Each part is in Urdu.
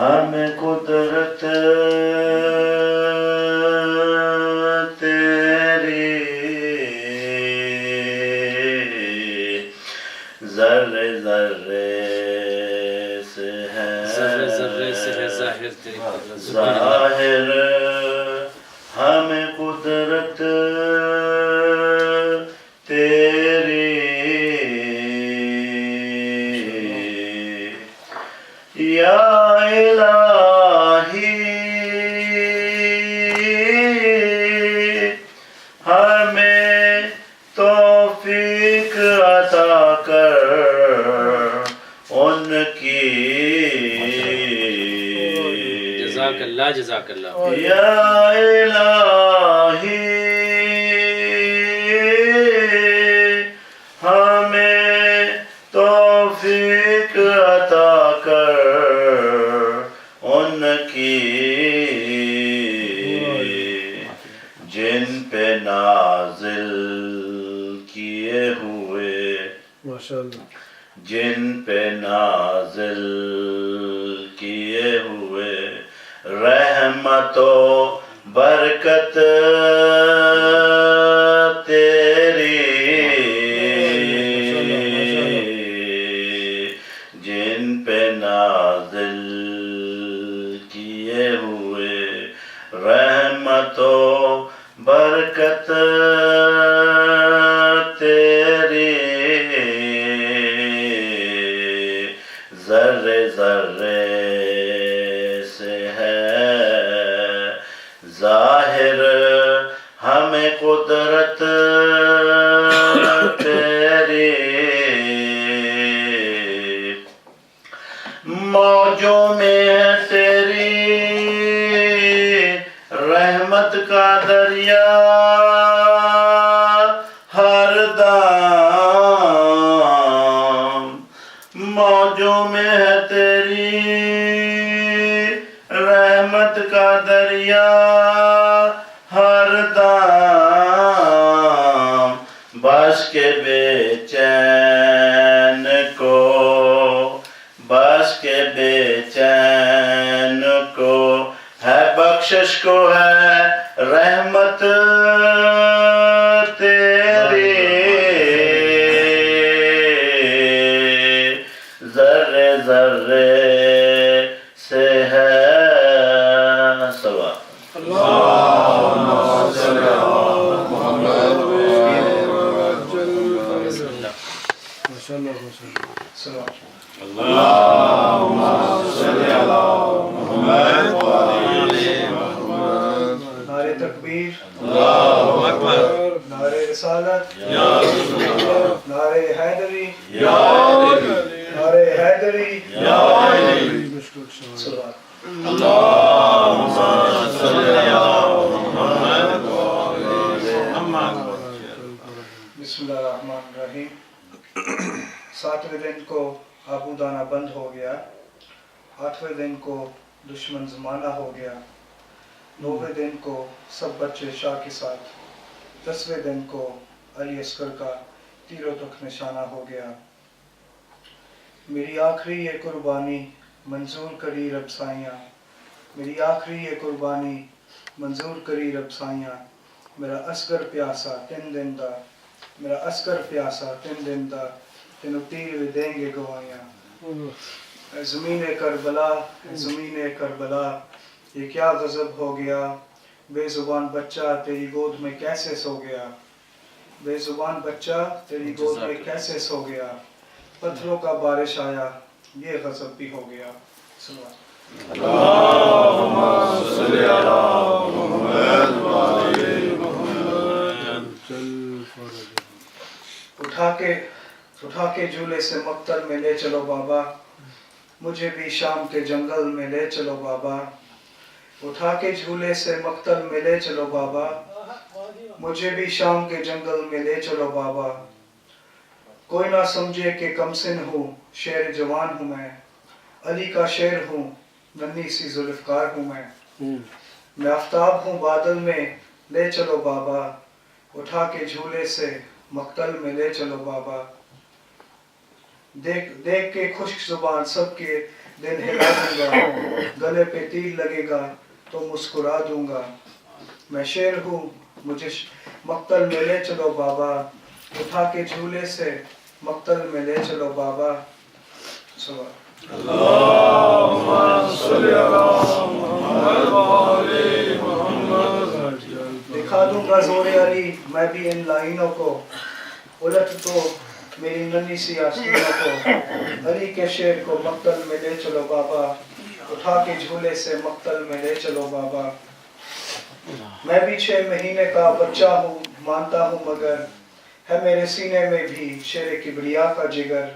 ہمیں قدرت تیری ذرے ذرے سے ہے، ذرے ذرے سے ہے ظاہر تیری قدرت. ظاہر ہمیں قدرت تیری یا الہی ہمیں توفیق عطا کر ان کی. جزاک اللہ جزاک اللہ. یا الہی ہمیں توفیق عطا کر ان کی جن پہ نازل کیے ہوئے، جن پہ نازل کیے ہوئے رحمت و برکت تیری، جن پہ نازل کیے ہوئے رحمت و برکت تیری ذرے ذرے سے ہے ظاہر ہمیں قدرت تیری. موجوں میں ہے تیری رحمت کا دریا ہر دم، موجوں میں ہے تیری رحمت کا دریا ہر دم، بس کے بے چین کو، بس کے بے چین کو ہے بخشش کو ہے رحمت تیری ذرے ذرے سے ہے سوا. نعرے تکبیر، نعرے رسالت، نعرے حیدری، نعرے حیدری. بسم اللہ الرحمن الرحیم. 7ویں دن کو آبودانہ بند ہو گیا، 8ویں دن کو دشمن زمانہ ہو گیا، 9ویں دن کو سب بچے شاہ کے ساتھ، 10ویں دن کو علی اصغر کا تیر و تخ نشانہ ہو گیا. میری آخری یہ قربانی منظور کری رب سائیاں، میری آخری یہ قربانی منظور کری رب سائیاں. میرا اصغر پیاسا 3 دن دا، میرا اصغر پیاسا 3 دن دا، تینوں تیر بھی دیں گے گوائیاں. زمین کربلا، زمین کربلا، یہ کیا غضب ہو گیا، بے زبان بچہ تیری گود میں کیسے سو گیا، بے زبان بچہ تیری گود میں کیسے سو گیا. پتھروں کا بارش آیا، یہ غضب بھی ہو گیا. اللہم صلی علی محمد وعلی محمد. اٹھا کے جھولے سے مقتل میں لے چلو بابا، مجھے بھی شام کے جنگل میں لے چلو بابا. اٹھا کے جھولے سے مقتل میں لے چلو بابا، مجھے بھی شام کے جنگل میں لے چلو بابا. کوئی نہ سمجھے کہ کم سن ہوں، شیر جوان ہوں میں، علی کا شیر ہوں، ننھی سی ذوالفقار ہوں میں آفتاب ہوں بادل میں، لے چلو بابا. اٹھا کے جھولے سے مقتل میں لے چلو بابا. دیکھ کے خشک زبان سب کے دل ہلا دوں گا، گلے پہ تیر لگے گا تو مسکرا دوں گا. میں شیر ہوں مجھے مقتل میں لے چلو بابا, اٹھا کے جھولے سے مقتل میں لے چلو بابا. اللهم صل على محمد وآل محمد. دکھا دوں گا زور علی میں بھی ان لائنوں کو, الٹ تو میری ننھی سی آستینوں کو. علی کے شیر کو مقتل میں لے چلو بابا, اٹھا کے جھولے سے مقتل میں لے چلو بابا. میں بھی 6 مہینے کا بچہ ہوں مانتا ہوں مگر ہے میرے سینے میں بھی شیر کبریا کا جگر.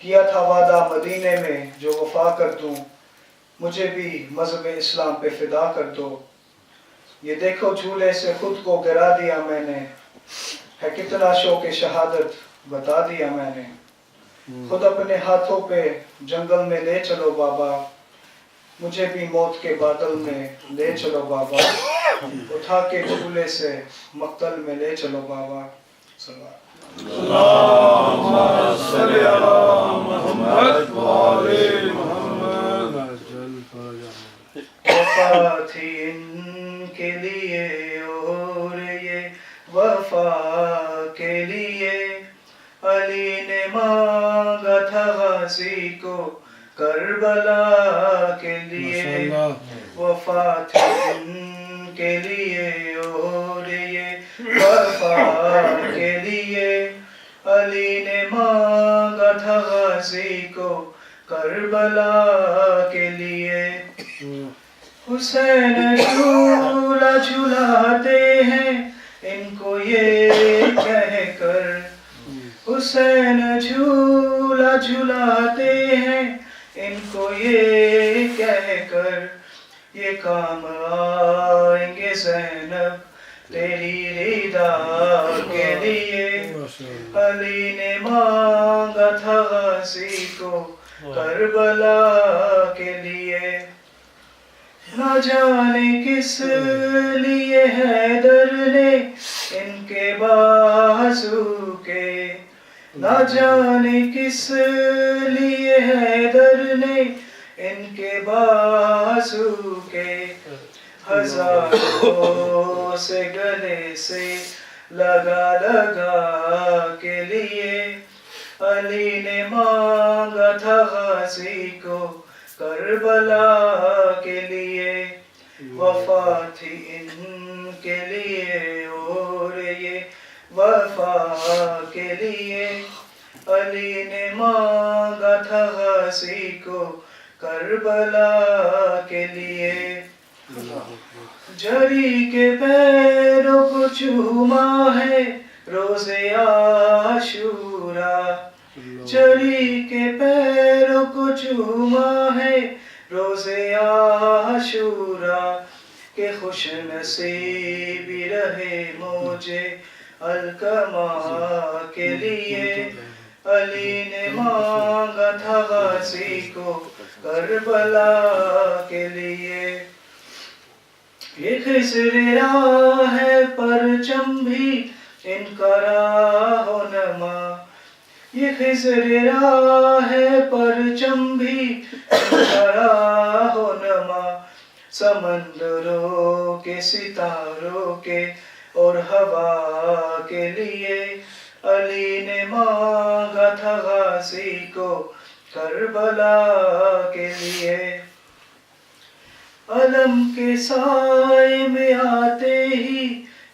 کیا تھا وعدہ مدینے میں جو وفا کر دوں, مجھے بھی مذہب اسلام پہ فدا کر دو. یہ دیکھو جھولے سے خود کو گرا دیا میں نے, ہے کتنا شوق شہادت بتا دیا میں نے. خود اپنے ہاتھوں پہ جنگل میں لے چلو بابا, مجھے بھی موت کے بادل میں لے چلو بابا. اٹھا کے جھولے سے مقتل میں لے چلو بابا. اللهم صل على محمد وآل محمد. وفا تھی ان کے لیے اور یہ وفا کے لیے, علی نے مانگا تھا غازی کو کربلا کے لیے. وفا تھی ان کے لیے اور یہ وفا کے لیے, علی نے مانگا تھا غازی کو کربلا کے لیے. حسین جھولا جھلاتے ہیں ان کو یہ کہہ کر, حسین جھولا جھلاتے ہیں ان کو یہ کہہ کر, یہ کام آئیں گے زینب تیری رضا کے لیے. علی نے مانگا تھا غازی کو کربلا کے لیے. نہ جانے کس لیے حیدر نے ان کے بازو کے, نہ جانے کس لیے حیدر نے ان کے بازو کے. ہزاروں سے گلے سے لگا لگا کے لیے, علی نے مانگا تھا غازی کو کربلا کے لیے. وفا تھی ان کے لیے اور یہ وفا کے لیے, علی نے مانگا تھا غازی کو کربلا کے لیے. جری کے پیروں کو چوما ہے روز عاشورا, جری کے پیروں کو چوما ہے روز عاشورا, کہ خوش نصیبی رہے مجھے القمہ کے لیے. علی نے مانگا تھا غازی کو کربلا کے لیے. یہ خضر راہ ہے پرچم بھی ان کا راہ و نما, یہ خضر راہ ہے پرچم بھی ان کا راہ و نما. سمندروں کے ستاروں کے اور ہوا کے لیے, علی نے مانگا تھا غازی کو کربلا کے لیے. علم کے سائے میں آتے ہی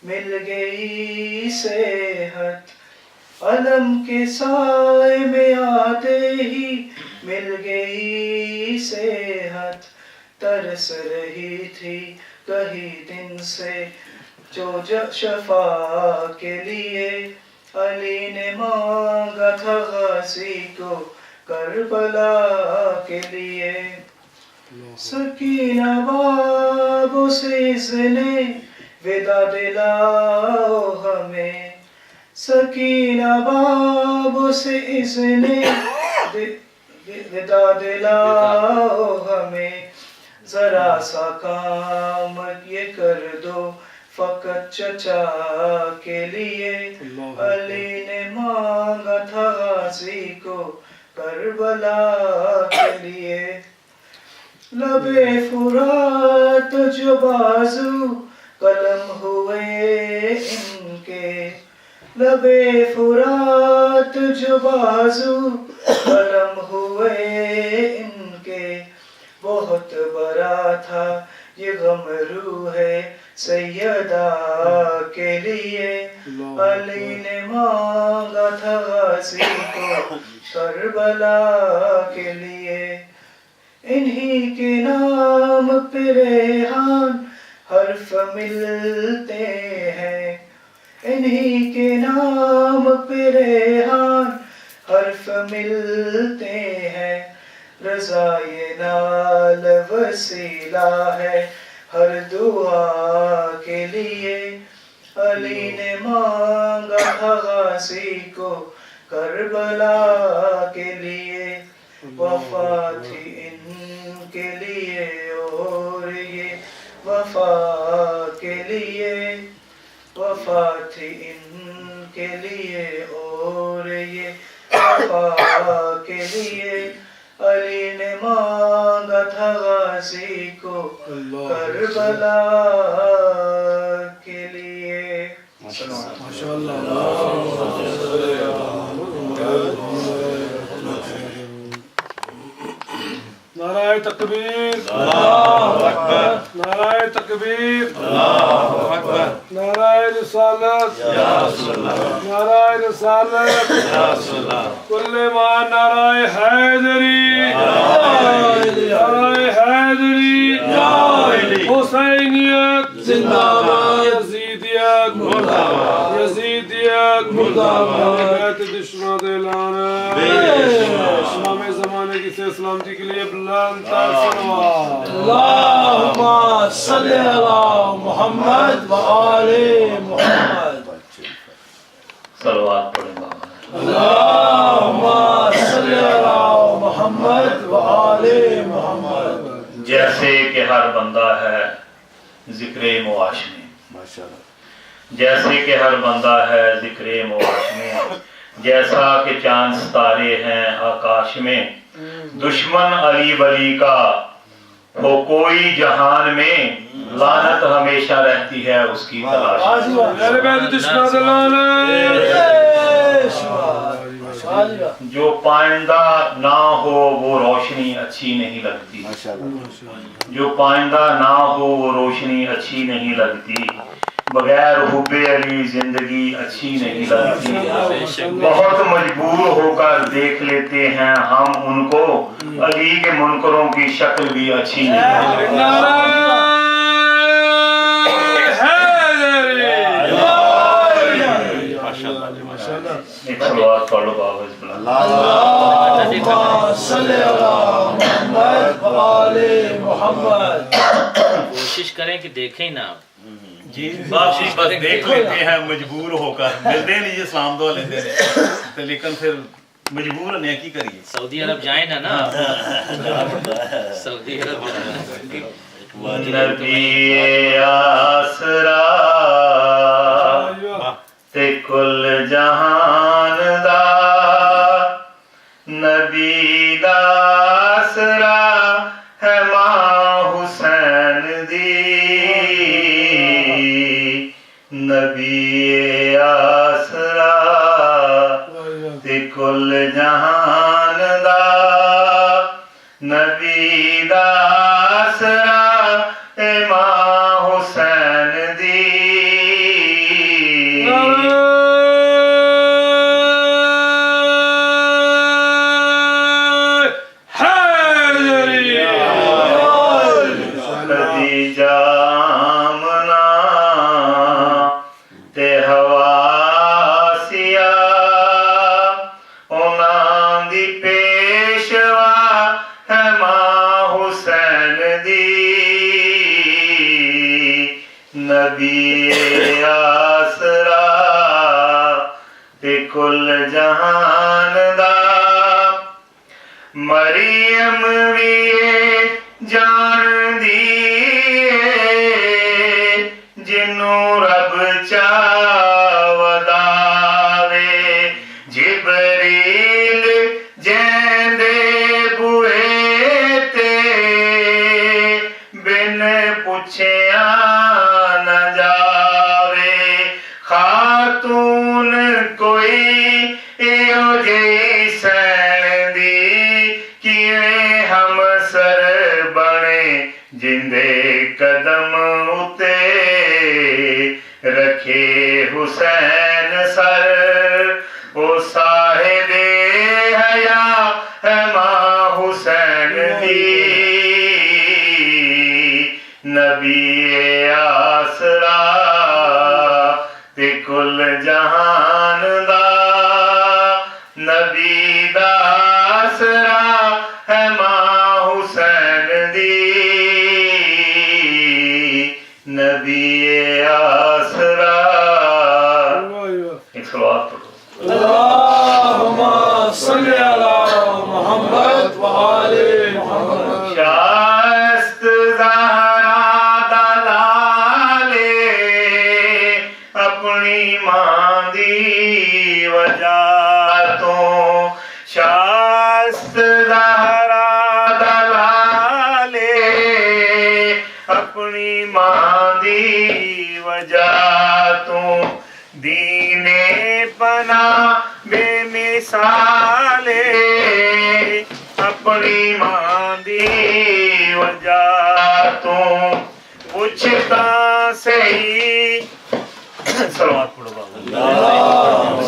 مل گئی صحت, علم کے سائے میں آتے ہی مل گئی صحت. ترس رہی تھی کہیں دن سے جو شفا کے لیے, علی نے مانگا تھا غازی کو کربلا کے لیے. سکینہ بابوں سے اس نے ودا دلاؤ ہمیں, سکینہ بابوں سے اس نے ودا دلاؤ ہمیں. ذرا سا کام یہ کر دو فقط چچا کے لیے, علی نے مانگا تھا غازی کو کربلا کے لیے. لبے فرات جو بازو قلم ہوئے ان کے، لبے فرات جو بازو قلم ہوئے ان کے، بہت بڑا تھا یہ غم روح سیدہ کے لیے، علی نے مانگا تھا غازی کو کربلا کے لیے، انہی کے نام پہ ریحان حرف ملتے ہیں، انہی کے نام پہ ریحان حرف ملتے ہیں، رضا یہ نال وسیلہ ہے ہر دعا کے لیے، علی نے مانگا تھا غازی کو کربلا کے لیے، وفا تھی ان کے لیے اور یہ وفا کے لیے، وفا تھی ان کے لیے اور یہ وفا کے لیے، علی نے مانگا تھا غازی کو کربلا کے لیے۔ نعرہ تکبیر، اللہ اکبر، نعرہ تکبیر، اللہ اکبر، نعرہ رسالت، یا رسول اللہ، نعرہ رسالت، یا رسول اللہ، کل ما نعرہ حیدری، نعرہ حیدری، حسینیت زندہ باد، یزیدیت مردہ باد، یزیدیت مردہ باد، دشمنوں دے لعنت، اسلام زمانے کی سے سلامتی کے لیے بلند تر صلوات، اللہم صلی علی محمد و آل محمد، صلوات پڑھیں گا۔ اللہم صلی علی محمد و آل محمد۔ جیسے کہ ہر بندہ ہے ذکر معاش میں، جیسے کہ ہر بندہ ہے ذکر معاش میں، جیسا کہ چاند ستارے ہیں آکاش میں، دشمن علی ولی کا ہو کوئی جہان میں، لعنت ہمیشہ رہتی ہے اس کی تلاش میں۔ میرے بیت دشمنوں دے لعنت، جو پائندہ نہ ہو وہ روشنی اچھی نہیں لگتی، جو پائندہ نہ ہو وہ روشنی اچھی نہیں لگتی، بغیر حب علی زندگی اچھی نہیں لگتی، بہت مجبور ہو کر دیکھ لیتے ہیں ہم ان کو، علی کے منکروں کی شکل بھی اچھی نہیں لگتی۔ ایک صلوات پڑھ لو بابا اس بلند۔ اللہم صلی علی محمد و آل محمد۔ کوشش کریں کہ دیکھیں نا آپ، جی بس دیکھ لیتے ہیں مجبور ہو کر، ملتے نہیں جی اسلام دعا لیتے ہیں تو، لیکن پھر مجبور نے کی کریے۔ سعودی عرب جائیں نا نا، سعودی عرب نبی آسرا تے کل جہان دا، نبی دا آسرا ہے ماں حسین دی، نبی آسرا تے کل جہان دا، نبی دا آسرا اے ماں حسین دی، خدیجہ آمنہ تے حواسیہ انہاں دی پیشوا ہے ماں حسین دی، نبی آسرا تے کل جہان دا، مریم بھی جان دی جنوں رب چاوداوے، جبریل جیندے بوئے تے ਪੁੱਛਿਆ ਨਾ ਜਾਵੇ ਖਾਤੂਨ ਕੋਈ ਇਹੋ ਜਿਹੀ ਸੈਣ ਦੀ ਕਿਵੇਂ ਹਮਸਰ ਬਣੇ ਜਿੰਦੇ ਕਦਮ ਉਤੇ رکھے حسین سر وہ صاحب حیا ہے ماں حسین دی نبی آسرا تے کل جہان دا نبی دا آسرا ہے ماں حسین دی نبی اللہم صلی علی محمد وآل محمد شاست زہرا دلالے اپنی ماں دی وجہ تو شاست زہرا دلالے اپنی ماں دی وجہ تو دین پناہ بے مثال اپنی ماں دی وجہ تو پوچھتا صحیح صلوات پڑھو بابا اللہم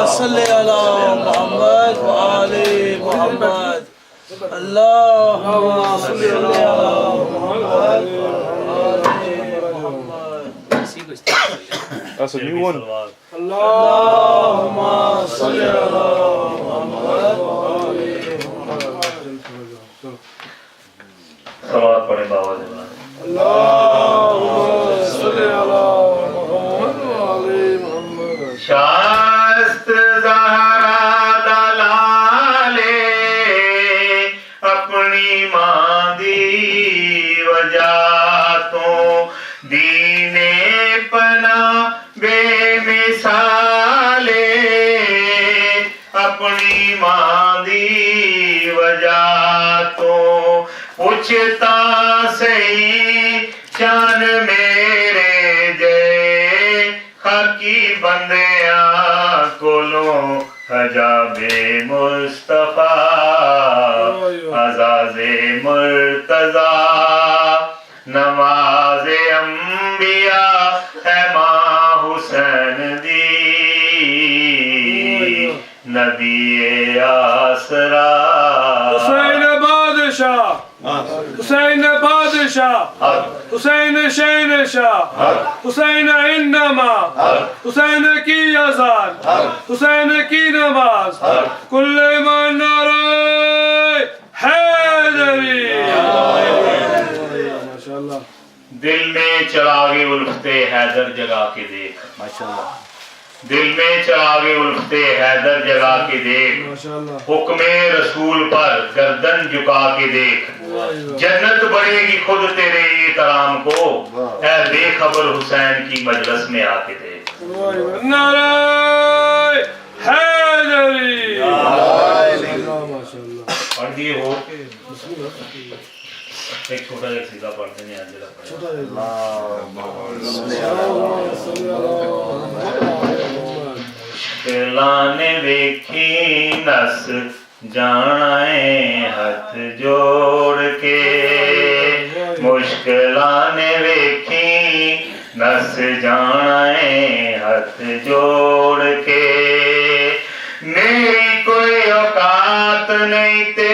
صلی علی محمد وآل محمد اللہم صلی علی محمد That's a new one. اللہم صلی علی محمد وآل محمد صلوات پڑھیں بابا جبان اللہم صلی علی محمد وآل محمد شاست زہرا دلالے اپنی ماں دی وجہ تو دین پناہ بے مثالے اپنی ماں دی وجہ تو پوچھتا صحیح شان میرے جے خاکی بندیاں کولوں حجاب مصطفیٰ عزاز مرتضی نماز انبیاء ہے ماں حسین دی نبی آسرا حسین بادشاہ حسین بادشاہ حسین شہنشاہ حسین انما حسین کی اذان حسین کی نماز کل من نعرہ حیدری ماشاءاللہ دل میں چراغ الفت حیدر جگا کے دیکھ ماشاءاللہ دل میں چراغ الفت حیدر جگا کے دیکھ حکم رسول پر گردن جھکا کے دیکھ جنت بڑھے گی خود تیرے احترام کو اے بے خبر حسین کی مجلس میں آ کے دیکھ نعرہ حیدری پڑھ دیئے ہو ایک چھوٹا ایک سیدھا پڑھتے ہیں آج مشکلانے ویکھی نس جانائیں ہاتھ جوڑ کے مشکلانے ویکھی نس جانائیں ہاتھ جوڑ کے میری کوئی اوقات نہیں تے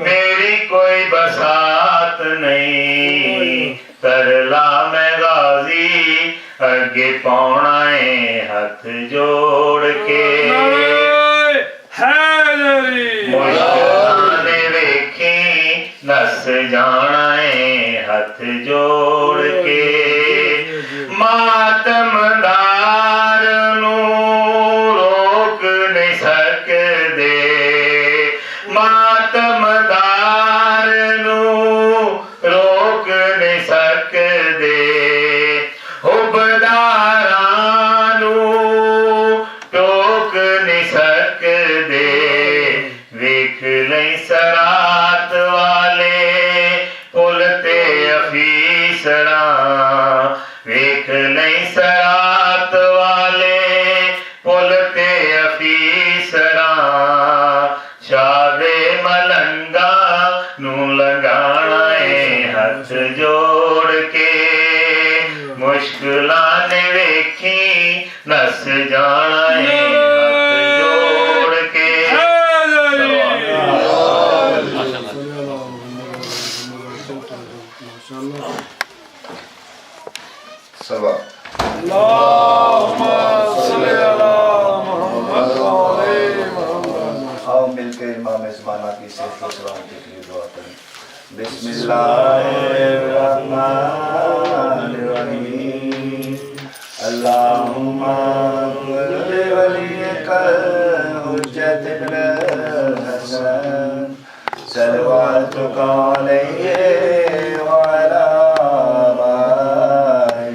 میری کوئی بسات نہیں ترلا میں غازی اگے پاؤنائیں ہاتھ جوڑ کے مشکلانے ویکھی نس جانائیں ہاتھ جوڑ کے ماتم دار نو روک نہیں سکدے ماتم دار نو روک نہیں سکدے حبداراں نو ٹوک نہیں سکدے ਵੇਖ ਲਈ ਸਰਾਤ ਵਾਲੇ ਪੁੱਲ ਤੇ ਅਫੀਸਰਾਂ ਵੇਖ ਲਈ ਸਰਾਤ ਵਾਲੇ ਪੁੱਲ ਤੇ ਅਫੀਸਰਾਂ ਚਾਵੇ ਮਲੰਗਾ ਨੂੰ ਲਗਾਣਾ ਏ ਹੱਥ ਜੋੜ ਕੇ ਮੁਸ਼ਕਿਲਾਂ ਨੇ ਵੇਖੀ ਨਸ ਜਾਣਾ ਏ ਹੱਥ ਜੋੜ ਕੇ سبا آؤ مل کے امام زمانہ کی صحت و سلامتی کے لیے دعا کریں بسم اللہ الرحمن الرحیم اللہم ولیک الحجت ابن الحسن صلواتک علیہ وعلی آبائہ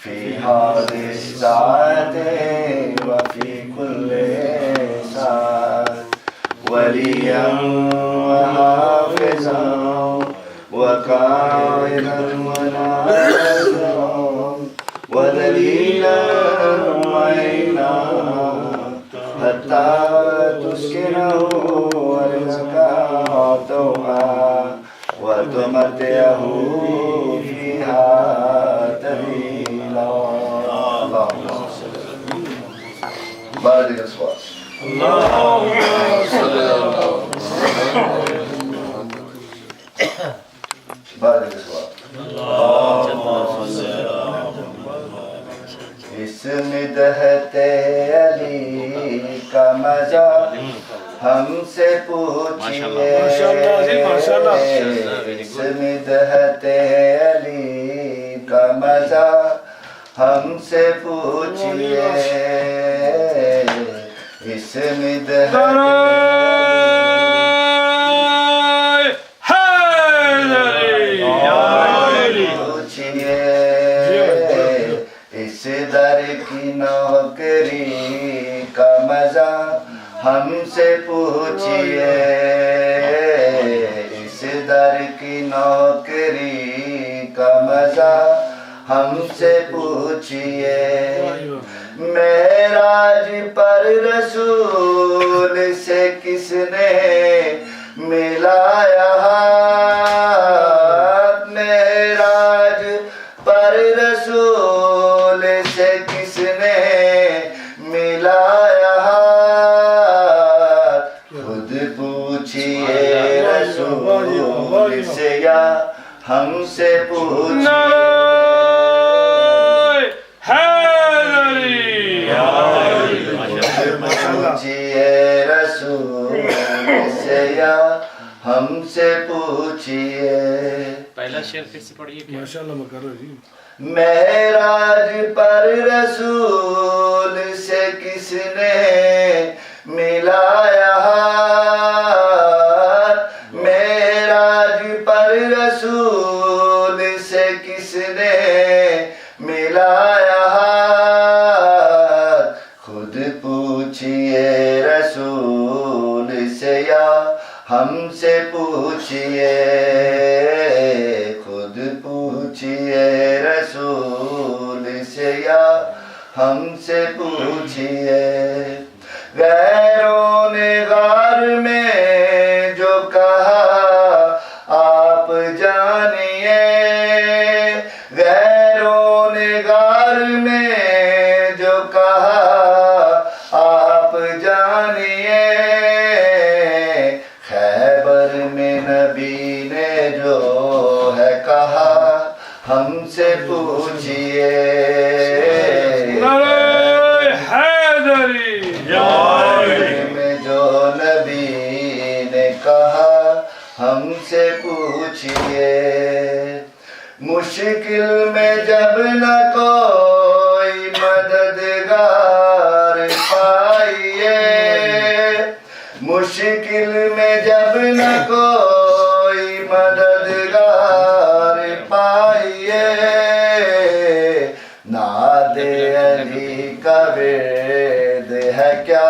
فی هذه الساعة وفي كل ساعة وليا وحافظا وقائدا وناصرا ودليلا وعينا حتى تسكنه ورزقه طوعا وتمتعه فيها طويلا اللهم صل بارك الأصوات بارك الأصوات اسم دہت علی کا مزہ ہم سے پوچھئے اسم دہت علی کا مزہ ہم سے پوچھئے اسم دہت پوچھئے اس در کی نوکری کا مزہ ہم سے پوچھئے اس در کی نوکری کا مزہ ہم سے پوچھئے معراج پر رسول سے کس نے ملایا ہاتھ معراج پر رسول سے کس نے ملایا ہاتھ خود پوچھئے رسول سے یا ہم سے پوچھئے پوچھئے رسول سے یا ہم سے پوچھئے پہلا شعر پھر سے پڑھیے کیا معراج پر رسول سے کس نے ملایا ہاتھ معراج پر رسول سے کس نے ملایا ہاتھ خود پوچھئے رسول سے یا ہم سے پوچھئے خود پوچھئے رسول سے یا ہم سے پوچھئے غیروں نے غار میں جو کہا آپ جانیے غیروں نے غار میں جو کہا آپ جانیے خیبر میں نبی نے جو ہے کہا ہم سے پوچھئے میں جو نبی نے کہا ہم سے پوچھئے مشکل میں جب نہ کوئی مددگار پائیے مشکل میں جب نہ کوئی مددگار پائیے ناد علی کا ورد ہے کیا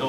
2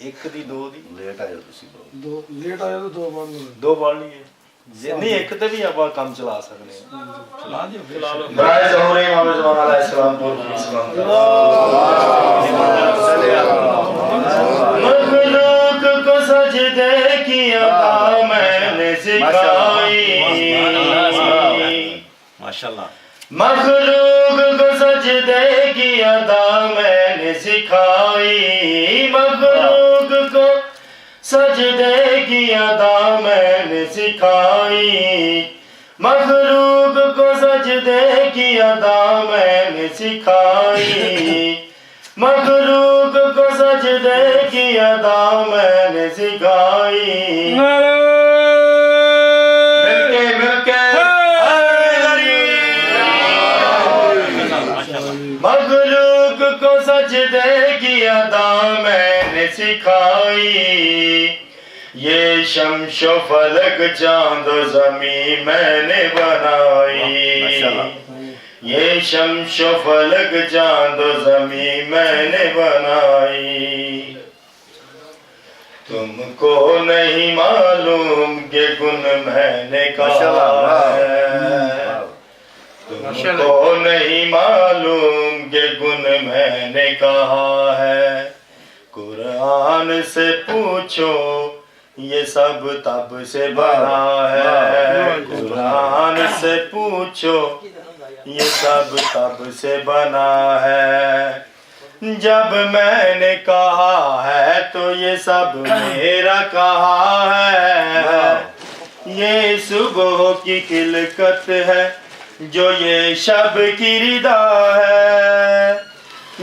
ਇੱਕ ਦੀ ਦੋ ਦੀ ਲੇਟ ਆਇਓ ਤੁਸੀਂ ਲੋਕ। ਦੋ ਲੇਟ ਆਇਆ ਤਾਂ ਦੋ ਬੰਦ ਦੋ ਪੜ ਲਈਏ ਜੇ ਨਹੀਂ ਇੱਕ ਤੇ ਵੀ ਆਪਾਂ ਕੰਮ ਚਲਾ ਸਕਦੇ ਹਾਂ ਚਲਾ ਦਿਓ ਚਲਾ ਲਓ برائے ظہور امام زمان علیہ السلام پر اسلام مخلوق کو سجدے کی ادا میں نے سکھائی ماشاءاللہ مخلوق کو سجدے کی ادا میں نے سکھائی مخلوق کو سجدے کی ادا میں نے سکھائی مخلوق کو سجدے کی ادا میں نے سکھائی مخلوق کو سجدے کی ادا میں نے سکھائی مل کے مخلوق کو سجدے کی ادا میں نے سکھائی یہ شمس و فلک چاند و زمین میں نے بنائی یہ شمس و فلک چاند و زمین میں نے بنائی تم کو نہیں معلوم کہ گن میں نے کہا ہے تم کو نہیں معلوم کہ گن میں نے کہا ہے قرآن سے پوچھو یہ سب تب سے بنا ہے قرآن سے پوچھو یہ سب تب سے بنا ہے جب میں نے کہا ہے تو یہ سب میرا کہا ہے یہ صبح کی خلقت ہے جو یہ شب کی ردا ہے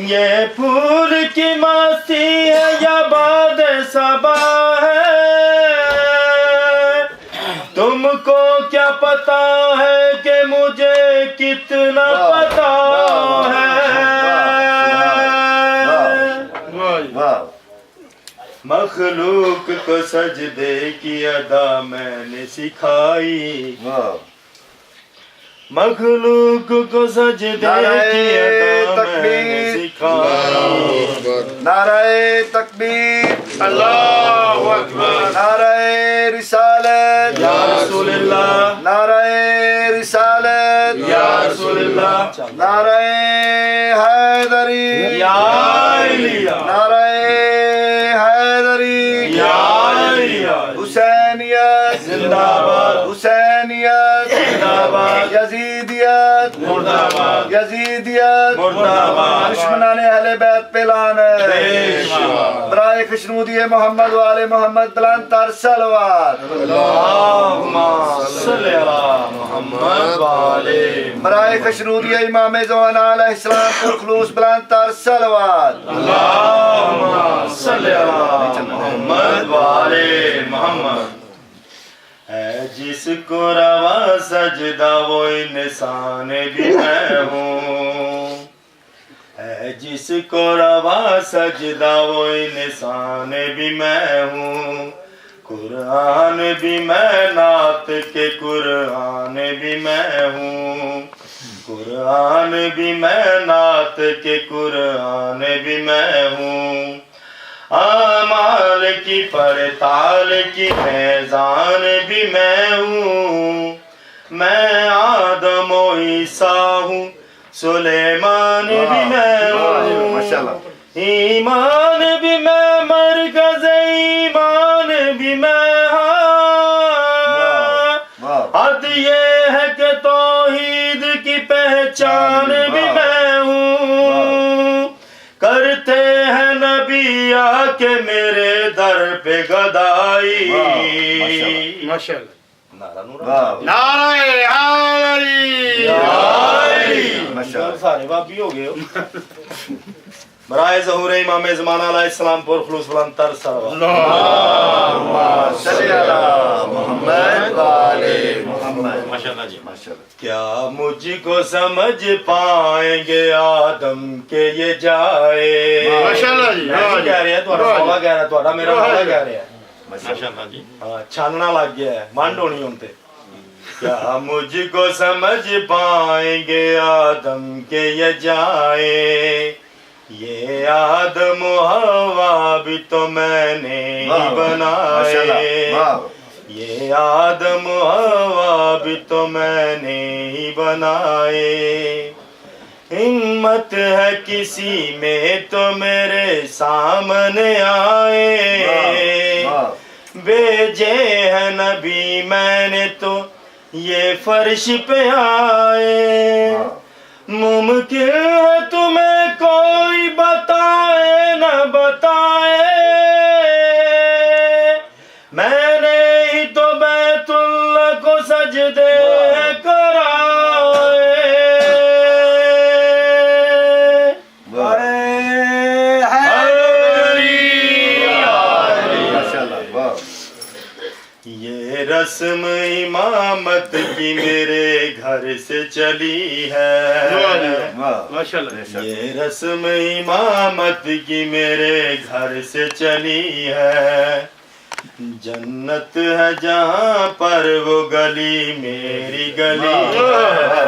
یہ پھول کی مستی ہے یا باد صبا ہے تم کو کیا پتا ہے کہ مجھے کتنا پتا ہے مخلوق کو سجدے کی ادا میں نے سکھائی مخلوق کو سجدے کی ادا میں نے سکھائی نعرہ تکبیر اللہ اکبر نعرہ رسالت یا رسول اللہ نعرہ رسالت یا رسول اللہ نعرہ حیدری یا علی نعرہ حیدری یا علی حسینیت زندہ باد حسینیت زندہ باد یزیدیت مردہ باد یزیدیت مردہ باد دشمنان اہل بیت پہ لعنت برائے خشنودی محمد و آل محمد بلند تر صلوات اللہم صلی علی محمد و آلِ برائے خشنودی امام زمان علیہ السلام پر خلوص بلند تر صلوات اللہم صلی علی محمد و آلِ محمد ہے جس کو روا سجدہ وہ انسان بھی میں ہوں ہے جس کو روا سجدہ وہ انسان بھی میں ہوں قرآن بھی میں نعت کے قرآن بھی میں ہوں قرآن بھی میں نعت کے قرآن بھی میں ہوں اعمال کی پڑتال کی میزان بھی میں ہوں میں آدم و عیسیٰ ہوں سلیمان بھی میں ہوں ایمان بھی میں مرکز ایمان بھی میں ہاں حد یہ ہے کہ توحید کی پہچان بھی میں ہوں کرتے ہیں نبی آ کے میرے در پہ گدائی نعرہ حیدری سارے بابی ہو گئے برائے ظہور امام زمان علیہ السلام پر خلوص بلند تر صلوات اللہم صلی علی محمد و آل محمد ماشاءاللہ جی کیا مجھ کو سمجھ پائیں گے آدم کہ یہ جائے ماشاءاللہ جی کہہ رہے ہیں تھوڑا مولا کہہ رہا ہے تھوڑا میرا مولا کہہ رہا ہے ماشاءاللہ جی چھاننا لگ گیا ہے مانڈ ہونی ہونتے کیا مجھ کو سمجھ پائیں گے آدم کہ یہ جائے یہ آدم و حوا بھی تو میں نے ہی بنائے، یہ آدم و حوا بھی تو میں نے ہی بنائے، ہمت ہے کسی میں تو میرے سامنے آئے، بھیجے ہے نبی میں نے تو یہ فرش پہ آئے، ممکن ہے تمہیں کوئی بتائے نہ بتائے، میں نے ہی تو بیت اللہ کو سجدے کرائے، یہ رسم امامت کی میرے گھر سے چلی ہے، یہ رسم امامت کی میرے گھر سے چلی ہے، جنت ہے جہاں پر وہ گلی میری گلی ہے،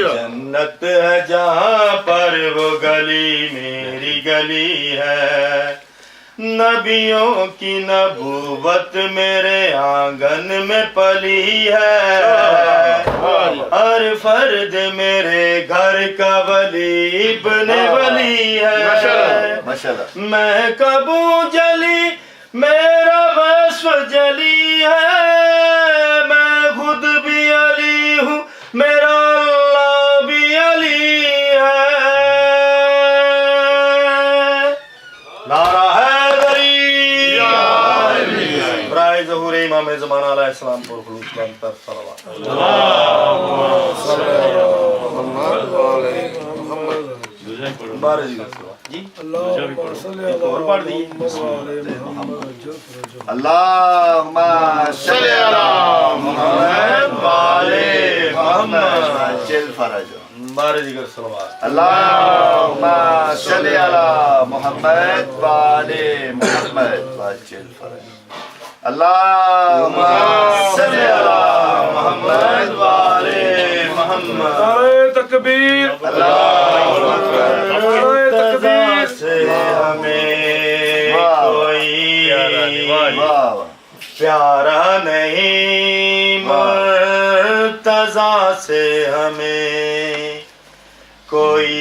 جنت ہے جہاں پر وہ گلی میری گلی ہے، نبیوں کی نبوت میرے آنگن میں پلی ہے، ہر فرد میرے گھر کا ولی ابن ولی ہے، میں کبو جلی میرا وصف جلی ہے، میں خود بھی علی ہوں میرا اللہ بھی علی ہے، نعرہ ظہور امام زمانہ علیہ السلام پر خلوص بلند صلوات اللہم صلی علی محمد وآل محمد جل فرج بارے دیگر صلوات اللہم صلی علی محمد وآل محمد وجل فرج اللہم صلی علی محمد وآل محمد نعرہ تکبیر، اللہ اکبر تکبیر سے ہمیں کوئی پیارا نہیں، مرتضیٰ سے ہمیں کوئی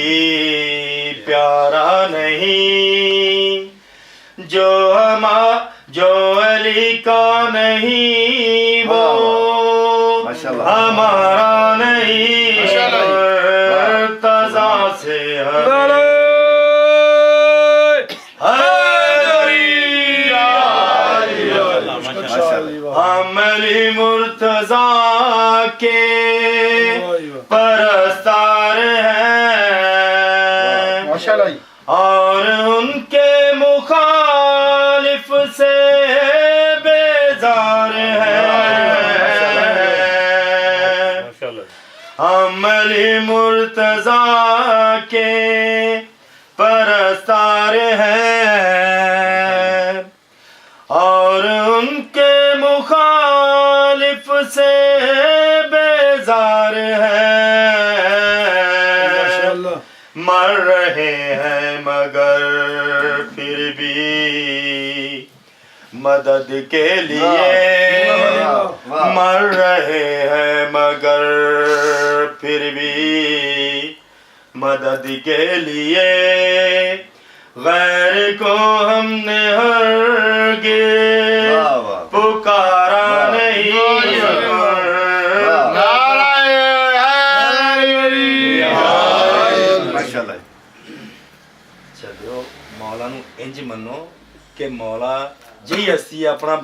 پیارا نہیں، جو علی کا نہیں وہ ہمارا نہیں، مرتضیٰ سے ہمیں ہم علی مرتضیٰ کے پرستار ہیں اور ان کے مخالف سے بیزار ہیں، ہم علی مرتضیٰ کے پرستار ہیں اور ان کے مخالف سے بیزار ہیں، مر رہے ہیں مگر پھر بھی مدد کے لیے، مر رہے ہیں مگر پھر بھی مدد کے لیے، غیر کو ہم نے ہرگز پکارا نہیں، چلو مولا نو انج منو کہ مولا جی اسی اپنا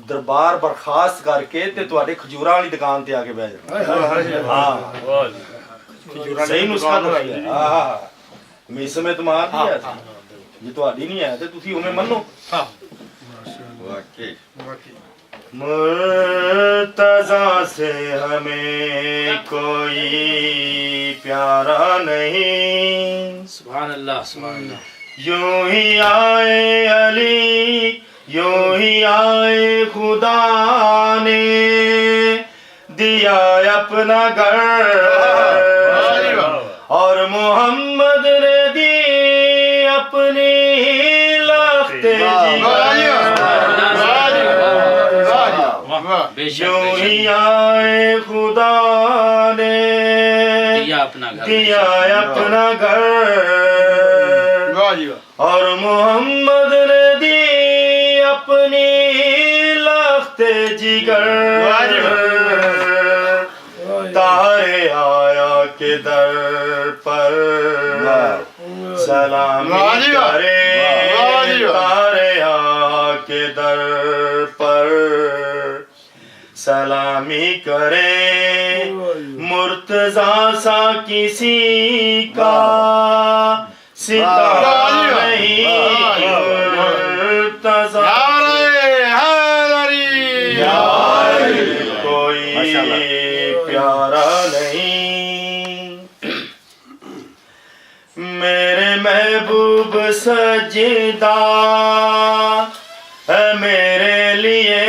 دربار برخاست کر کے تے تواڈے کھجوراں والی دکان تے آ کے بیٹھ جاؤ، ہاں صحیح نسخہ دسیا ہے، ہاں مس میں تمہار نہیں ہے جی تواڈی نہیں ہے تے تسی اوویں منو، مرتضیٰ سے ہمیں کوئی پیارا نہیں، سبحان اللہ سبحان اللہ، یوں ہی آئے علی یوں ہی آئے خدا نے دیا اپنا گھر اور محمد نے دی بے شک جو بے ہی شک آئے خدا نے دیا اپنا گھر دیا اپنا گھر اور محمد نے دی اپنی لخت جگر تارے آیا کے در پر سلامی کرے تارے آیا کے در پر سلامی کرے مرتضیٰ سا کسی کا ستارہ نہیں مرتضیٰ کوئی پیارا نہیں میرے محبوب سجدہ ہے میرے لیے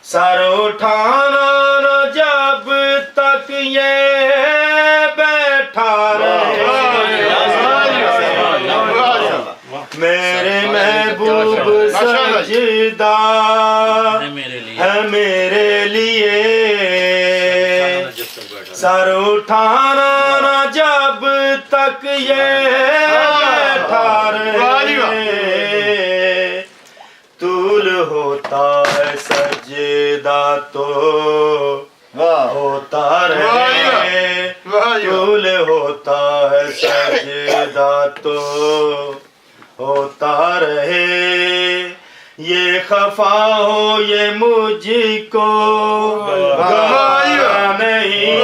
سر اٹھانا نہ جب تک یہ بیٹھا رہے میرے محبوب سجدہ ہے میرے لیے سر اٹھانا نہ جب تک یہ بیٹھا رہے طول ہوتا ہے سجدہ تو ہوتا رہے طول ہوتا ہے سجدہ تو ہوتا رہے یہ خفا ہو یہ مجھ کو گوارا نہیں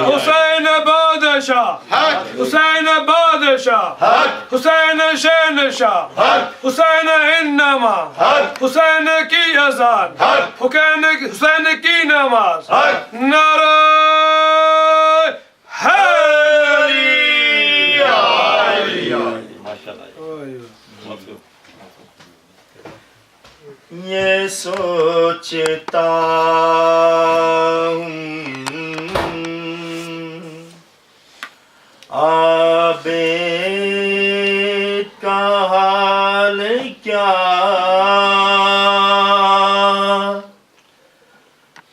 حسین بادشاہ حسین بادشاہ حسین شین شاہ حسین انما حسین کی اذان حسین کی نماز نعرہ یہ سوچتا ہوں عابد کا حال کیا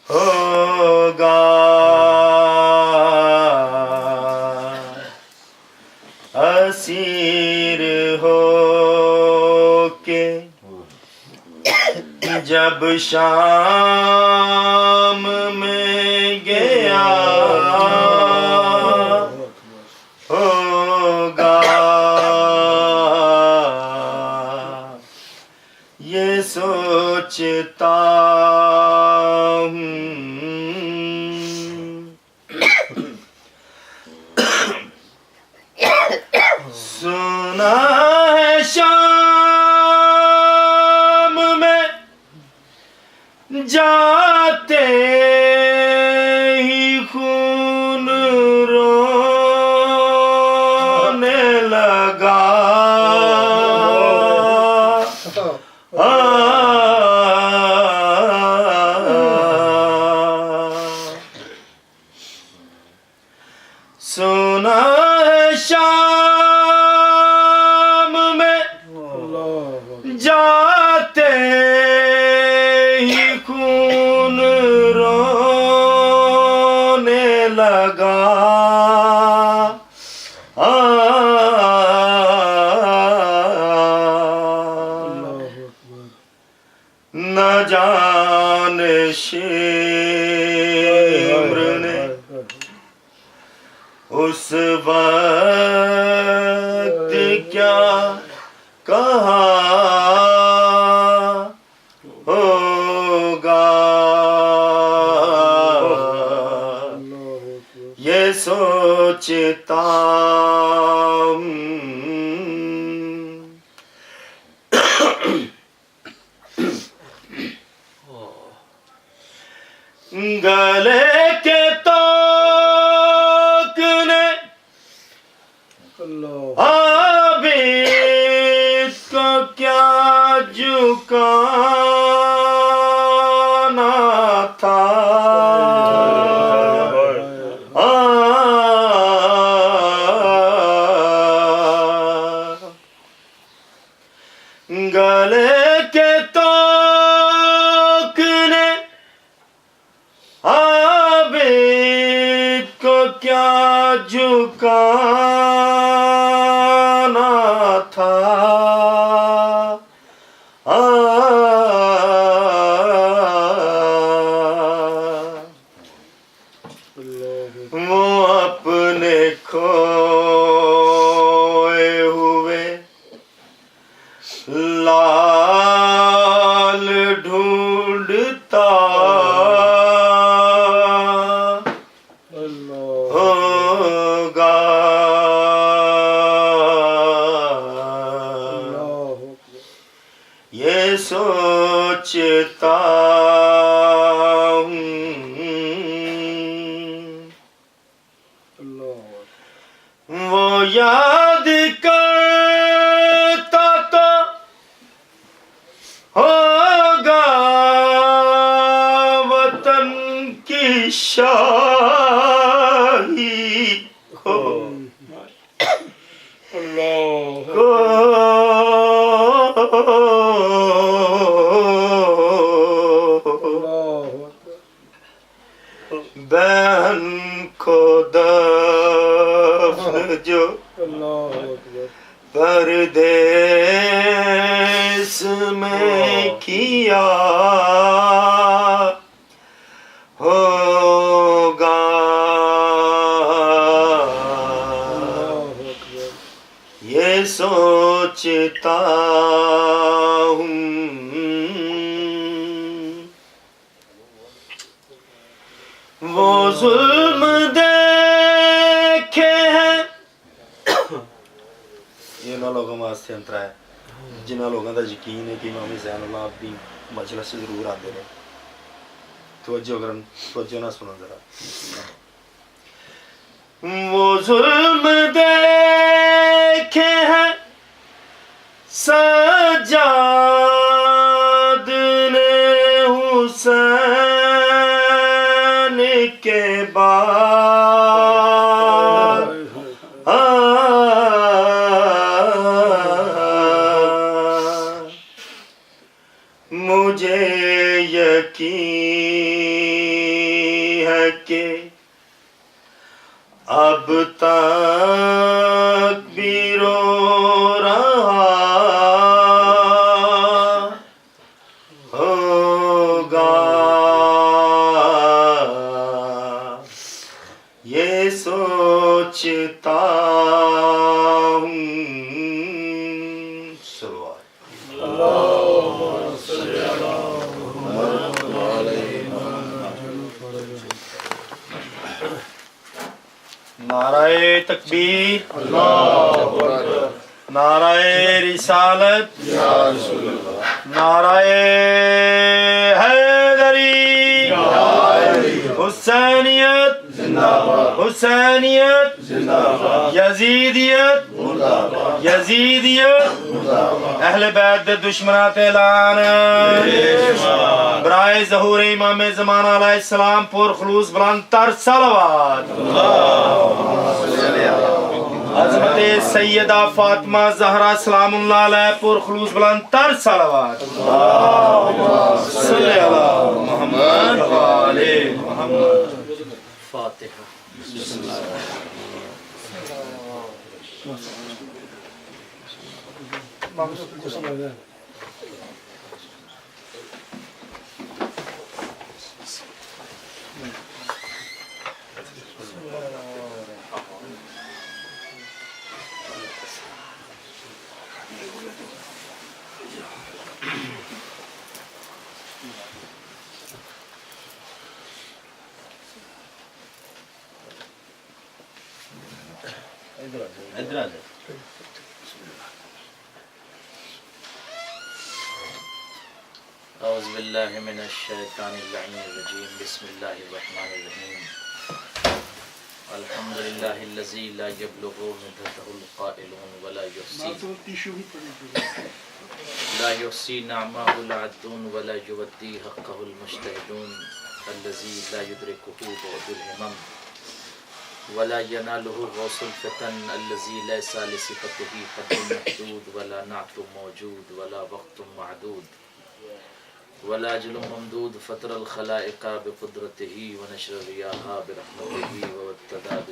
ہوگا اسیر ہو کے جب شام میں گیا ہوگا یہ سوچتا ہوں سنا ہے شام میں جاتے ہی خون رونے لگا سنا ہے شام میں جاتے ہی خون رونے لگا نہ جانے شمر نے اس وقت کیا کہا ہوگا یہ سوچتا ہوں گلے کے توق نے عابد کو کیا جھکانا تھا کیا جھکانا تھا وہ اپنے کھوئے ہوئے لال ڈھونڈتا ہوگا یہ سوچتا وہ یاد کرتا تو ہوگا وطن کی شاہی کو بہن کو دفن جو پردیس میں کیا ہوگا یہ سوچتا ہوں وہ ظلم دیکھے ہیں یہ نہ لوگوں واسطے انترا ہے جنہاں لوگوں کا یقین ہے کہ امام زین اللہ اپنی مجلس سے ضرور آتے رہے توجہ کرن توجہ نہ سنو ذرا وہ ظلم دیکھے ہیں سجاد نے حسین کے بعد مجھے یقین ہے کہ اب تک بھی رو رہا ہوگا یہ سوچتا ہوں نعرہ تکبیر نعرہ رسالت نعرہ حیدری حسینیت حسینیت یزیدیت یزیدیت اہل بیت دے دشمنات اعلان برائے ظہور امام زمانہ علیہ السلام پر خلوص بلند تر صلوات عظمت سیدہ فاطمہ زہرا سلام اللہ علیہ پر خلوص بلند تر صلوات صلی اللہ محمد و آل محمد فاتحہ بسم اللہ ادھر آ جائے اعوذ باللہ من الشیطان اللعین الرجیم بسم اللہ الرحمن الرحیم الحمد للہ الذی لا یبلغ مدته القائلون ولا یحصی نعمه العدون ولا یودی حقه المجتہدون الذی لا یدرکه بعد الہمم ولا يناله غوث الفتن الذي ليس لصفته حد محدود ولا نعت موجود ولا وقت معدود ولا أجل ممدود فطر الخلائق بقدرته ونشر الرياح برحمته وابتدى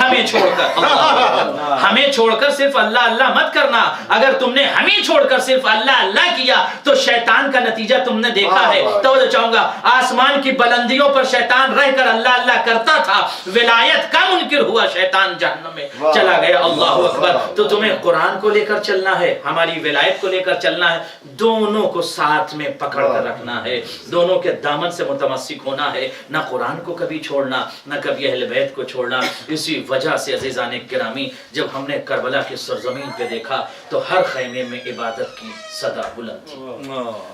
ہمیں چھوڑ کر، ہمیں چھوڑ کر صرف اللہ اللہ مت کرنا۔ اگر تم نے ہمیں چھوڑ کر صرف اللہ اللہ کیا تو شیطان کا نتیجہ تم نے دیکھا ہے۔ توجہ چاہوں گا، آسمان کی بلندیوں پر شیطان رہ کر اللہ اللہ کرتا تھا، ولایت کا منکر ہوا، شیطان جہنم میں چلا گیا۔ اللہ اکبر۔ تو تمہیں قرآن کو لے کر چلنا ہے، ہماری ولایت کو لے کر چلنا ہے، دونوں کو ساتھ میں پکڑ کر رکھنا ہے، دونوں کے دامن سے متمسک ہونا ہے، نہ قرآن کو کبھی چھوڑنا، نہ کبھی اہل بیت کو چھوڑنا۔ اسی وجہ سے عزیزان گرامی، جب ہم نے کربلا کی سرزمین پہ دیکھا تو ہر خیمے میں عبادت کی صدا بلند تھی۔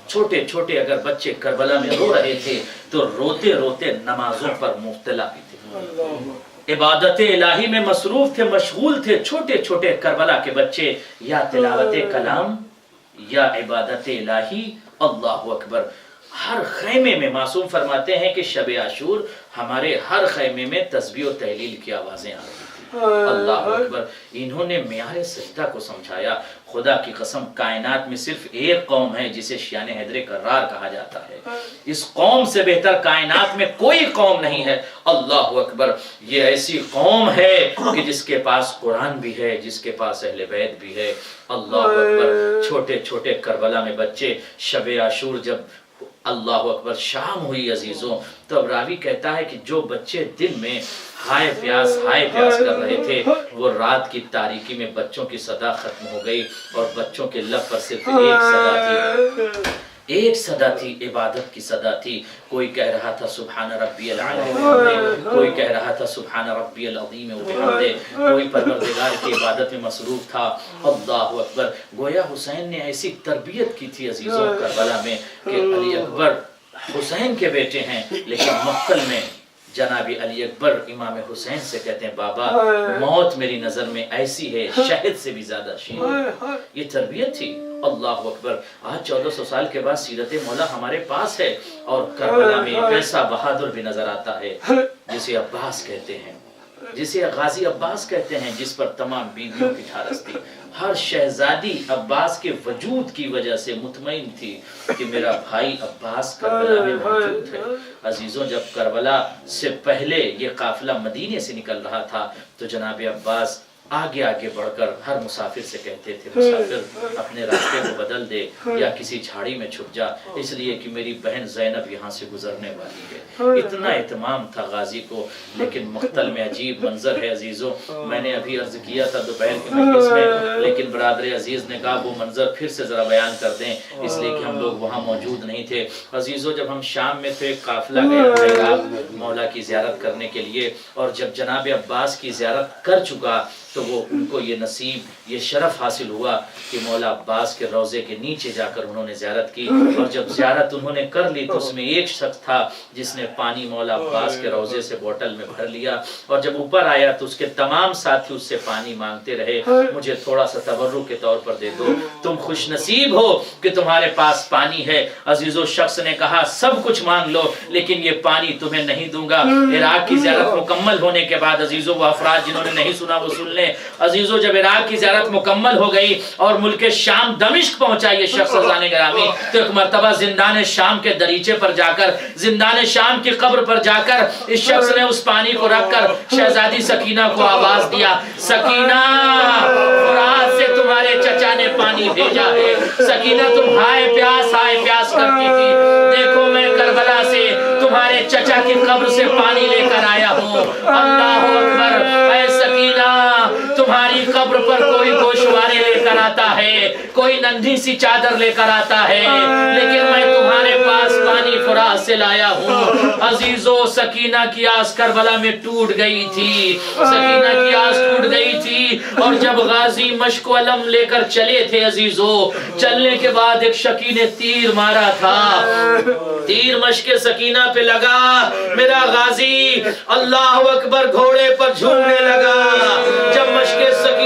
چھوٹے چھوٹے اگر بچے کربلا میں رو رہے تھے تو روتے روتے نمازوں پر مبتلا بھی تھے، عبادت الہی میں مصروف تھے، مشغول تھے۔ چھوٹے چھوٹے کربلا کے بچے یا تلاوت کلام یا عبادت الہی۔ اللہ اکبر۔ ہر خیمے میں معصوم فرماتے ہیں کہ شب عاشور ہمارے ہر خیمے میں تسبیح و تحلیل کی آوازیں آ رہی تھی۔ اللہ اکبر۔ انہوں نے معیار سجدہ کو سمجھایا۔ خدا کی قسم، کائنات میں صرف ایک قوم ہے جسے شیان حیدر کرار کہا جاتا ہے، اس قوم سے بہتر کائنات میں کوئی قوم نہیں ہے۔ اللہ اکبر۔ یہ ایسی قوم ہے کہ جس کے پاس قرآن بھی ہے، جس کے پاس اہل بیت بھی ہے۔ اللہ اکبر۔ چھوٹے چھوٹے کربلا میں بچے، شب عاشور جب اللہ اکبر شام ہوئی عزیزوں، تو اب راوی کہتا ہے کہ جو بچے دل میں ہائے پیاس کر رہے تھے، وہ رات کی تاریکی میں بچوں کی صدا ختم ہو گئی، اور بچوں کے لب پر صرف ایک صدا تھی، ایک صدا تھی، عبادت کی صدا تھی۔ کوئی کہہ رہا تھا سبحان ربی العظیم، کوئی کہہ رہا تھا سبحان ربی العظیم وبحمدہ، کوئی پروردگار کی عبادت میں مصروف تھا۔ اللہ اکبر۔ گویا حسین نے ایسی تربیت کی تھی عزیزوں کربلا میں کہ علی اکبر حسین کے بیٹے ہیں، لیکن مقتل میں جناب علی اکبر امام حسین سے کہتے ہیں بابا موت میری نظر میں ایسی ہے شہد سے بھی زیادہ شیر۔ یہ تربیت تھی۔ اللہ اکبر۔ آج 1400 سال کے بعد سیرت مولا ہمارے پاس ہے، اور کربلا میں ایک ایسا بہادر بھی نظر آتا ہے جسے عباس کہتے ہیں، جسے غازی عباس کہتے ہیں، جس پر تمام بیویوں کی ٹھارس تھی۔ ہر شہزادی عباس کے وجود کی وجہ سے مطمئن تھی کہ میرا بھائی عباس کربلا میں موجود ہے۔ عزیزوں، جب کربلا سے پہلے یہ قافلہ مدینے سے نکل رہا تھا تو جناب عباس آگے آگے بڑھ کر ہر مسافر سے کہتے تھے مسافر اپنے راستے کو بدل دے یا کسی جھاڑی میں چھپ جا، اس لیے کہ میری بہن زینب یہاں سے گزرنے والی ہے۔ اتنا اہتمام تھا غازی کو۔ لیکن مقتل میں عجیب منظر ہے عزیزوں، میں نے ابھی عرض کیا تھا دوپہر کے مجلس میں، لیکن برادر عزیز نے کہا وہ منظر پھر سے ذرا بیان کر دیں، اس لیے کہ ہم لوگ وہاں موجود نہیں تھے۔ عزیزوں، جب ہم شام میں تھے، قافلہ گیا مولا کی زیارت کرنے کے لیے، اور جب جناب عباس کی زیارت کر چکا تو وہ ان کو یہ نصیب، یہ شرف حاصل ہوا کہ مولا عباس کے روضے کے نیچے جا کر انہوں نے زیارت کی، اور جب زیارت انہوں نے کر لی تو اس میں ایک شخص تھا جس نے پانی مولا عباس کے روضے سے بوتل میں بھر لیا، اور جب اوپر آیا تو اس کے تمام ساتھی اس سے پانی مانگتے رہے، مجھے تھوڑا سا تبرک کے طور پر دے دو، تم خوش نصیب ہو کہ تمہارے پاس پانی ہے۔ عزیزو، شخص نے کہا سب کچھ مانگ لو لیکن یہ پانی تمہیں نہیں دوں گا۔ عراق کی زیارت مکمل ہونے کے بعد عزیزو، وہ افراد جنہوں نے نہیں سنا وہ سن لیں۔ عزیزو، جب عراق کی زیارت مکمل ہو گئی اور ملک شام دمشق پہنچا یہ شخص عزیزان گرامی، تو ایک مرتبہ زندان شام کے دریچے پر جا کر، زندان شام کی قبر پر جا کر اس شخص نے اس پانی کو رکھ کر شہزادی سکینہ کو آواز دیا، سکینہ فرات سے تمہارے چچا نے پانی بھیجا ہے۔ سکینہ تم ہائے پیاس کرتی تھی، دیکھو میں کربلا سے تمہارے چچا کی قبر سے پانی لے کر آیا ہوں۔ اللہ اکبر۔ اے سکینہ، تمہاری قبر پر کوئی گوشوارے لے کر آتا ہے، کوئی ننھی سی چادر لے کر آتا ہے، لیکن میں تمہارے پاس پانی فرات سے لایا ہوں۔ عزیزو، سکینہ کی آس کربلا میں ٹوٹ گئی تھی، سکینہ کی آس ٹوٹ گئی تھی، اور جب غازی مشک و علم لے کر چلے تھے عزیزو، چلنے کے بعد ایک شکی نے تیر مارا تھا، تیر مشک سکینہ پہ لگا، میرا غازی اللہ اکبر گھوڑے پر جھومنے لگا۔ جب مشک سکینہ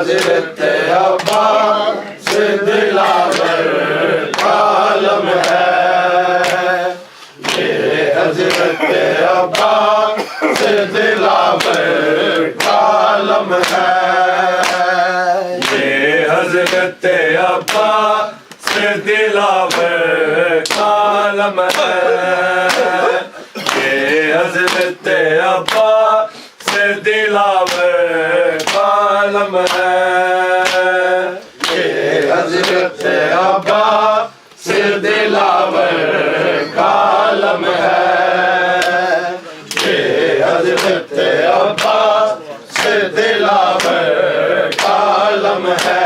حضرت عباس دلاور عالم ہے، یہ حضرت عباس دلاور عالم ہے، یہ حضرت عباس دلاور عالم ہے، یہ حضرت عباس دلاور عالم ہے، یہ حضرت عباس دلاور عالم ہے، یہ حضرت عباس دلاور عالم ہے،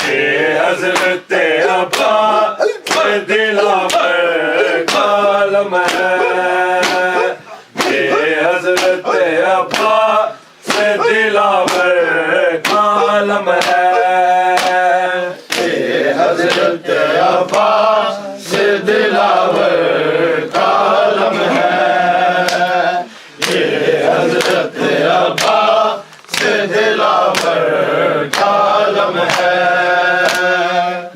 یہ حضرت عباس دلاور عالم ہے، یہ حضرت عباس دلاور عالم ہے، یہ حضرت عباس دلاور عالم ہے، یہ حضرت عباس دلاور عالم ہے،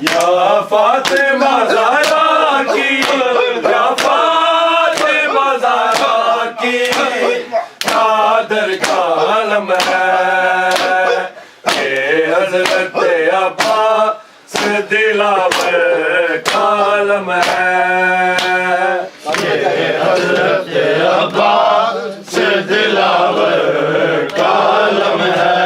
یا فاطمہ زہرا کی، یا فاطمہ زہرا کی چادر کا عالم ہے، یہ حضرت عباس دلاور عالم ہے، یہ حضرت عباس دلاور عالم ہے،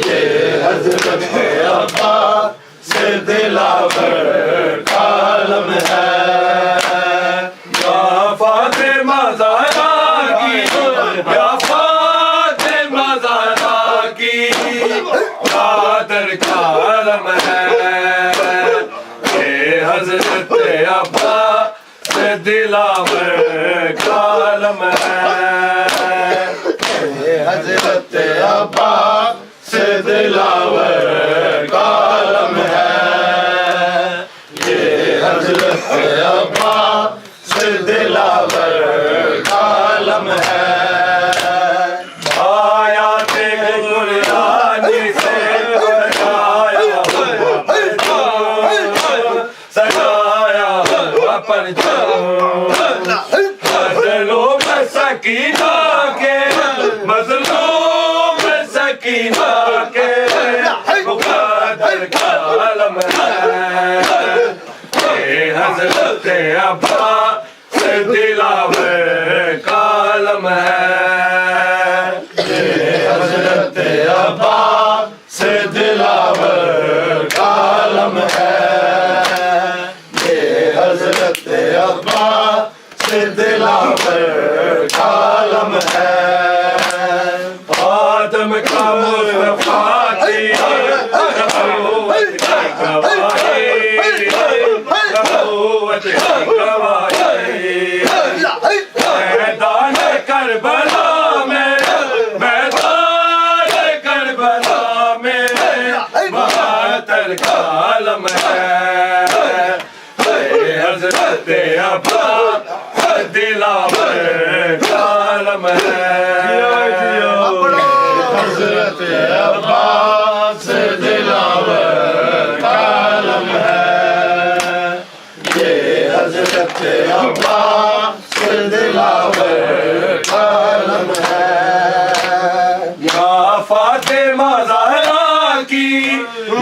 یہ حضرت عباس دلاور عالم ہے، یا فاطمہ زہرا کی، یا فاطمہ زہرا کی چادر کا عالم ہے، یہ حضرت عباس دلاور عالم ہے، یہ حضرت عباس دلاور عالم ہے، یہ حضرت عباس دلاور عالم ہے، آیات قرآنی سے سجایا سجایا پرچم، مظلوم سکینہ کے، مظلوم سکینہ کے مقدر کا عالم ہے، یہ حضرت عباس دلاور عالم ہے، یہ حضرت عباس دلاور عالم ہے، یہ حضرت عباس دلاور عالم ہے، آدم کا مصطفیٰ کی نبوت کی گواہی، نبوت کی گواہی، میدان کربلا میں، میدان کربلا میں مہاتر کا عالم ہے، یہ حضرت عباس دلاور عالم ہے، حضرت عباس دلاور عالم ہے، یہ حضرت عباس دلاور عالم ہے، یا فاطمہ زہرا کی،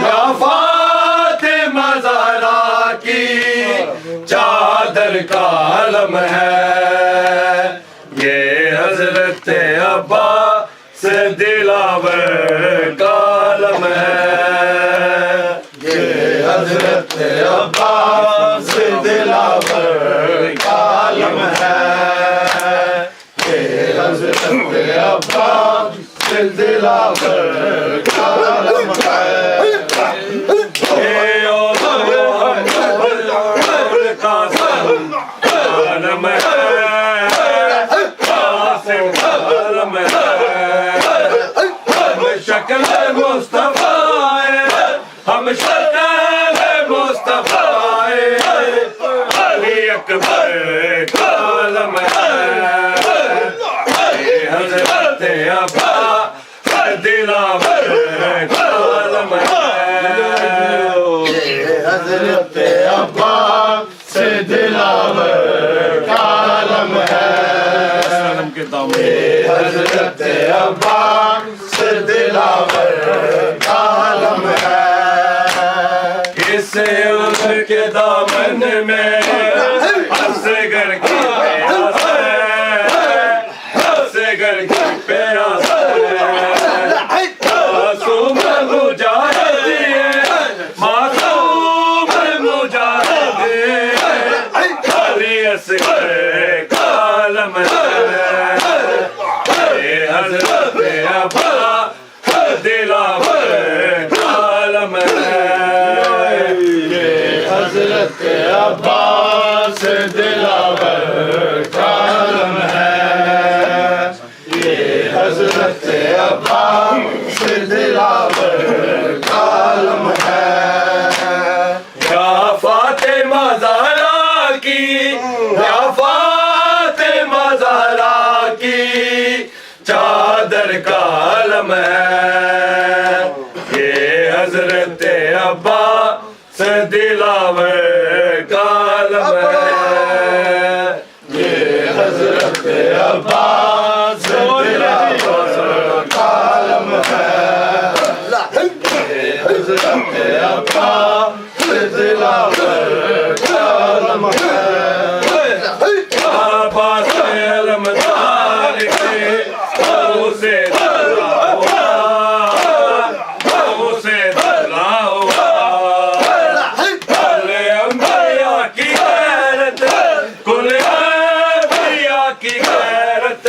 یا فاطمہ زہرا کی چادر کا عالم ہے، یہ حضرت عباس دلاور عالم ہے، یہ حضرت عباس دلاور عالم ہے، یہ حضرت عباس دلاور عالم ہے، یہ قاسم عالم ہے، قاسم عالم ہے، ہم شکل مصطفیٰ ہے، ہم شکل مصطفیٰ ہے، علی اکبر عالم ہے، حضرت عباس دلاور کالم ہے حضرت عباس دلاور کالم ہے کے دام حضرت عباس دلاور کالم ہے اس ان کے دامن میں اصغر کی پیاس ہے اصغر کی پیاس ہے معصوم مجاہد معصوم مجاہد علی اصغر کالم ہے حضرت عباس دلاور کالم ہے حضرت عباس دلاور کالم ہے یہ حضرت عباس دلاور کالم ہے یا فاطمہ زہرا کی یا فاطمہ زہرا کی چادر کا عالم ہے یہ حضرت عباس دلاور کا عالم ہے یہ حضرت عباس دلاور کالم ہے یہ حضرت عباس دلاور کالم ہے عباس علمدار کے اسے دلا ہوا اسے دلا ہوا کل انبیاء کی غیرت کل انبیاء کی غیرت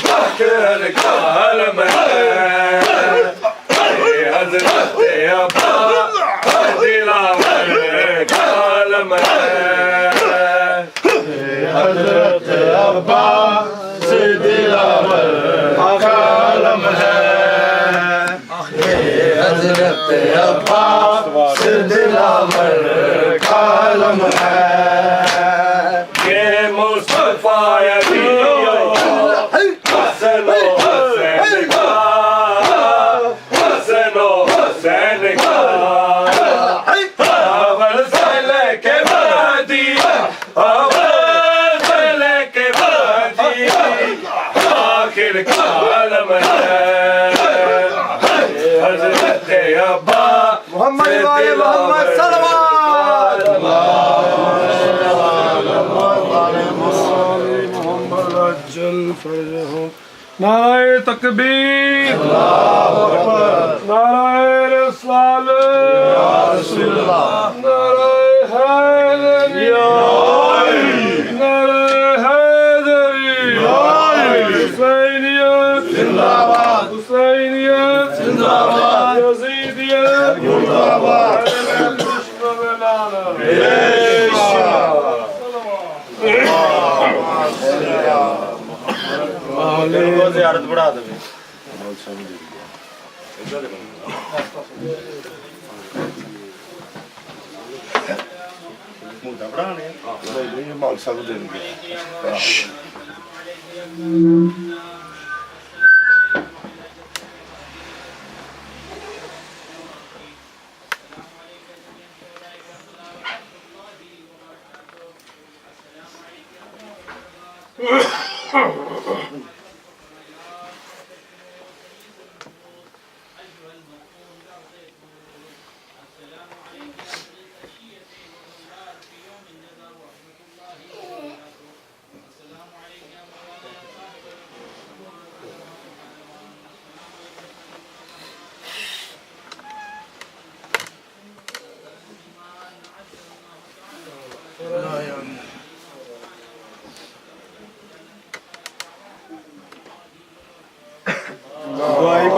فخر کا عالم ہے حضرت عباس دلاور کا عالم ہے حضرت عباس دلاور کالم ہے یہ حضرت عباس دلاور کالم ہے یہ مصطفیٰ حسن و حسین کا حسن و حسین کا اول سے لے کے بعدی اول سے لے کے بعدی آخر کا عالم ہے حضرت عباس محمد محمد محمد اجل فرجہ نعرہ تکبیر نعرہ رسالت نعرہ حیدری نعرہ حیدری حسینیت زندہ باد حسینیت زندہ باد یزیدیت زندہ باد زیارت بڑھا دے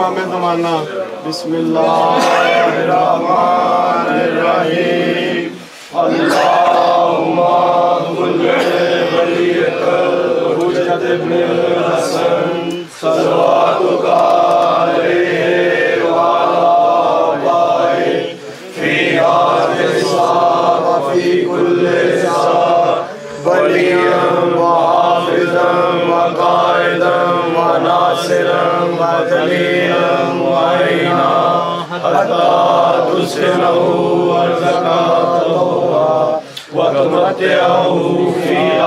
امام زمانہ بسم اللہ الرحمن الرحیم اللہم صل ولیک حجت ابن الحسن صلواتک علیہ وعلی آبائہ فی هذه الساعة وفي كل ساعة وليا وحافظا وقائدا وناصرا وذليلا وعينا حتى تسكنه أرضك طوعا وتمتعه فيها